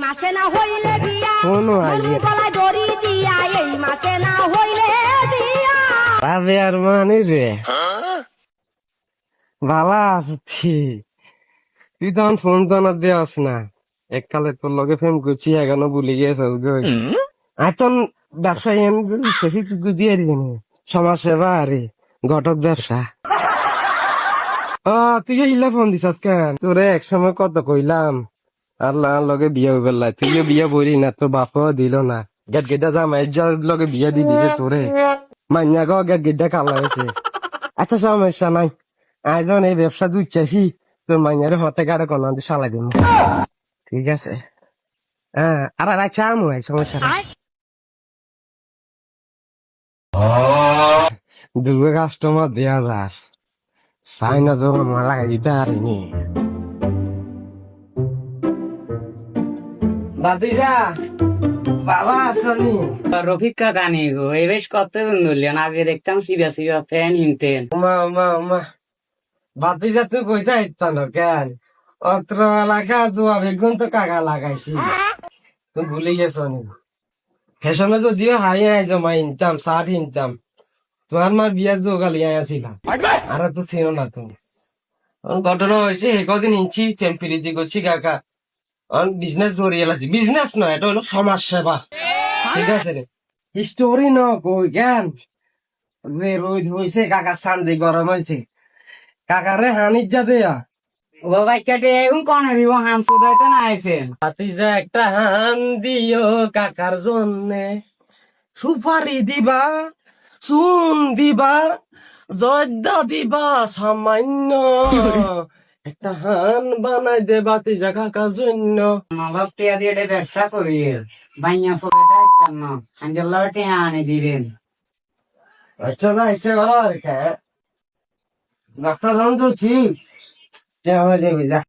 মাসে না হইলে বিয়া শোনো আইয়ে গলায় দড়ি দিয়া এই মাসে না হইলে বিয়া তবে আর মানে রে ভালা আছে তুই তখন ফোন তো না দেওয়াস না এককালে তোর লগে ফেম করছি এখনো ভুলে গিয়েছ এখন ব্যবসায়ী ইচ্ছেছি তুই দিয়ে দিবি সমাজ সেবা আরে ঘটক ব্যবসা তুই ইলা ফোন দিছাস কেন তোরে এক সময় কত কইলাম আল্লাহ লগে বিয়ে হইবে লাই তুইও বিয়ে বলি না তোর বাপও দিল না গেট গেটা জামাই যার লগে বিয়ে দি দিছে তোরে মাইয়া গো গেট গেটা কালা হয়েছে আচ্ছা সমস্যা নাই আয়োজন এই ব্যবসা দুইচাইছি তোর মাইয়ার হতে গাড়ে কোনো চালাই দিব ঠিক আছে হ্যাঁ আর আচ্ছা আমু সমস্যা নাই দুটো কাস্টমার দেয়া যার চাই না জোর লাগাই দিতে পারিনি বাতিজা বাবা আসনি রফিক কাকা নি গো এই বেশ কতদিন ধরলেন আগে দেখতাম সিবা সিবা ফ্যান হিনতেন মা মা মা বাতিজা তুই কইতে ইত্তা না কেন অত্র এলাকা জোয়া বেগুন তো কাকা লাগাইছি তুই ভুলে গেছ নি ফ্যাশনে যদিও হাই জমা ইনতাম শার্ট ইনতাম তোমার মার বিয়ার জোগালি আছিলাম আর তো ছিল না তুমি ঘটনা হয়েছে এই কদিন ইঞ্চি টেম্পিরিটি করছি কাকা বিজনেস ধরিয়ে লাগছি বিজনেস নয় এটা হলো সমাজ সেবা ঠিক আছে রে স্টোরি ন কই জ্ঞান রোদ হয়েছে কাকা সান্দি গরম হয়েছে কাকারে হানির যা দেয়া ও ভাই কেটে এখন কনে দিব হাম সুদাইতে না আইছেন ভাতিজা একটা হান দিও কাকার জন্যে সুপারি দিবা চুন দিবা জর্দা দিবা সামান্য একটা হান বানাই দে বাতিজা কাকার জন্য নবাব টিয়া দিয়ে এটা ব্যবসা করি বাইয়া সুদাইতে আইতাম না আঞ্জল্লা টিয়া আনি দিবেন আচ্ছা না ইচ্ছে করো আর কে ডাক্তার জান তো ঠিক যাবে যা